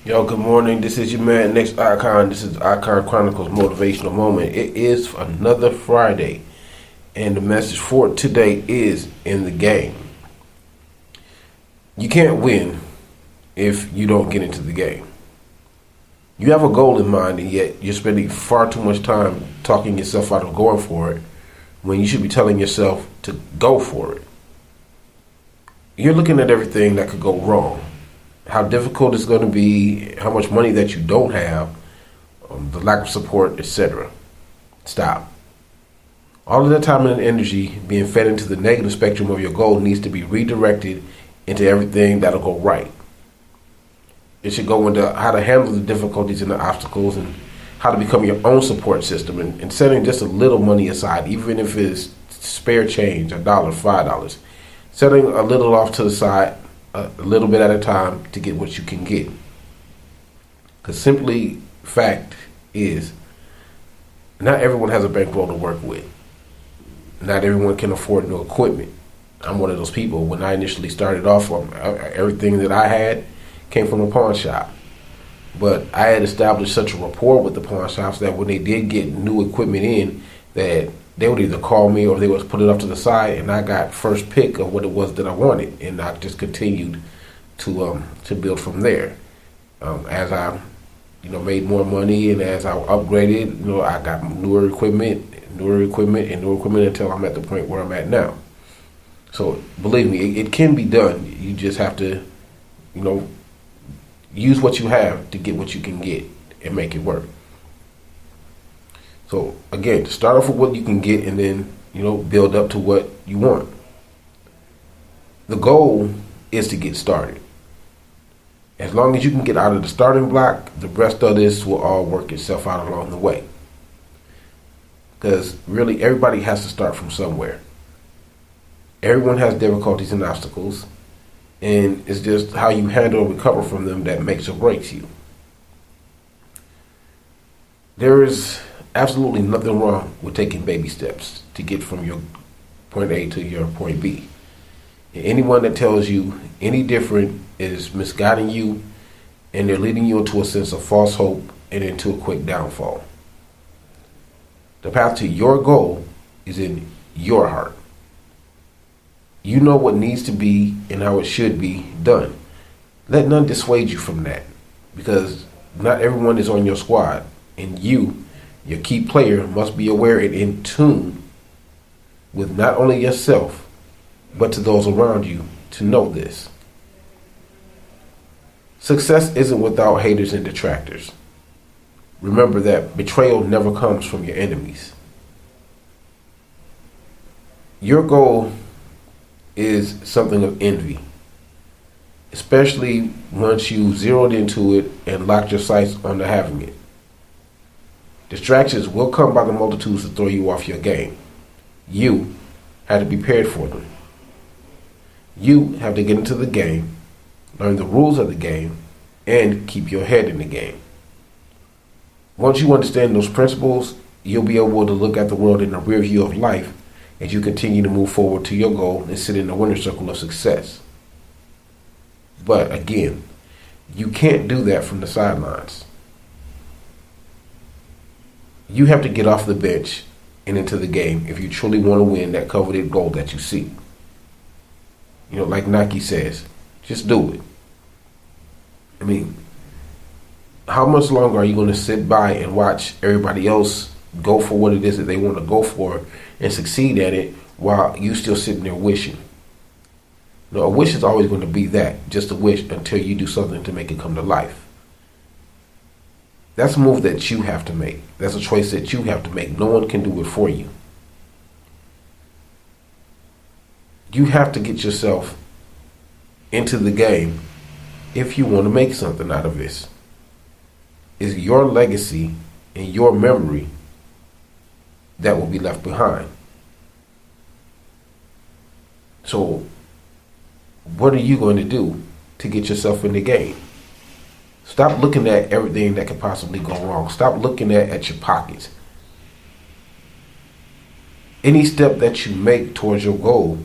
Yo, good morning. This is your man, Next Icon. This is Icon Chronicles Motivational Moment. It is another Friday, and the message for today is in the game. You can't win if you don't get into the game. You have a goal in mind, and yet you're spending far too much time talking yourself out of going for it when you should be telling yourself to go for it. You're looking at everything that could go wrong. How difficult it's going to be, how much money that you don't have, the lack of support, etc. Stop. All of that time and energy being fed into the negative spectrum of your goal needs to be redirected into everything that'll go right. It should go into how to handle the difficulties and the obstacles and how to become your own support system and setting just a little money aside, even if it's spare change, $1, $5. Setting a little off to the side, a little bit at a time to get what you can get. Because simply fact is, not everyone has a bankroll to work with. Not everyone can afford new equipment. I'm one of those people. When I initially started off, everything that I had came from a pawn shop. But I had established such a rapport with the pawn shops that when they did get new equipment in, that they would either call me or they would put it off to the side, and I got first pick of what it was that I wanted, and I just continued to build from there. As I, made more money, and as I upgraded, I got newer equipment until I'm at the point where I'm at now. So believe me, it can be done. You just have to, use what you have to get what you can get and make it work. So again, start off with what you can get and then, build up to what you want. The goal is to get started. As long as you can get out of the starting block, the rest of this will all work itself out along the way. Because really everybody has to start from somewhere. Everyone has difficulties and obstacles, and it's just how you handle and recover from them that makes or breaks you. There is absolutely nothing wrong with taking baby steps to get from your point A to your point B. And anyone that tells you any different is misguiding you, and they're leading you into a sense of false hope and into a quick downfall. The path to your goal is in your heart. You know what needs to be and how it should be done. Let none dissuade you from that, because not everyone is on your squad, and you, your key player, must be aware and in tune with not only yourself, but to those around you to know this. Success isn't without haters and detractors. Remember that betrayal never comes from your enemies. Your goal is something of envy, especially once you zeroed into it and locked your sights on the having it. Distractions will come by the multitudes to throw you off your game. You have to be prepared for them. You have to get into the game, learn the rules of the game, and keep your head in the game. Once you understand those principles, you'll be able to look at the world in the rear view of life as you continue to move forward to your goal and sit in the winner's circle of success. But again, you can't do that from the sidelines. You have to get off the bench and into the game if you truly want to win that coveted goal that you seek. Like Nike says, just do it. I mean, how much longer are you going to sit by and watch everybody else go for what it is that they want to go for and succeed at it while you still sitting there wishing? A wish is always going to be that, just a wish until you do something to make it come to life. That's a move that you have to make. That's a choice that you have to make. No one can do it for you. You have to get yourself into the game if you want to make something out of this. It's your legacy and your memory that will be left behind. So, what are you going to do to get yourself in the game? Stop looking at everything that could possibly go wrong. Stop looking at your pockets. Any step that you make towards your goal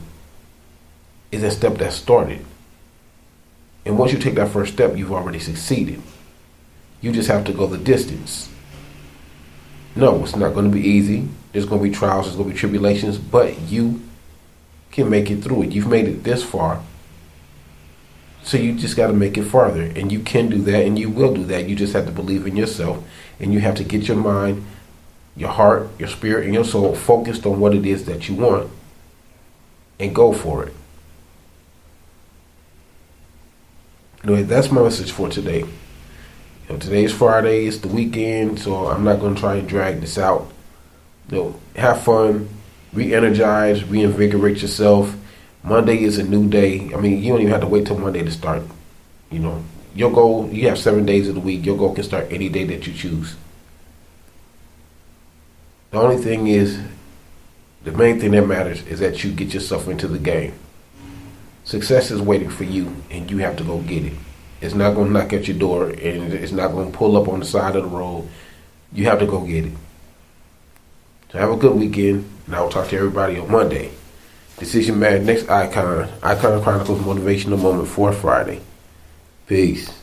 is a step that started. And once you take that first step, you've already succeeded. You just have to go the distance. No, it's not going to be easy. There's going to be trials, there's going to be tribulations, but you can make it through it. You've made it this far. So you just got to make it farther. And you can do that, and you will do that. You just have to believe in yourself, and you have to get your mind, your heart, your spirit, and your soul focused on what it is that you want and go for it. Anyway, that's my message for today. Today's Friday, it's the weekend, so I'm not going to try and drag this out. Have fun, re-energize, reinvigorate yourself. Monday is a new day. I mean, you don't even have to wait till Monday to start. Your goal, you have 7 days of the week. Your goal can start any day that you choose. The only thing is, the main thing that matters is that you get yourself into the game. Success is waiting for you, and you have to go get it. It's not going to knock at your door, and it's not going to pull up on the side of the road. You have to go get it. So have a good weekend, and I will talk to everybody on Monday. This is your man, next Icon Chronicles Motivational Moment for Friday. Peace.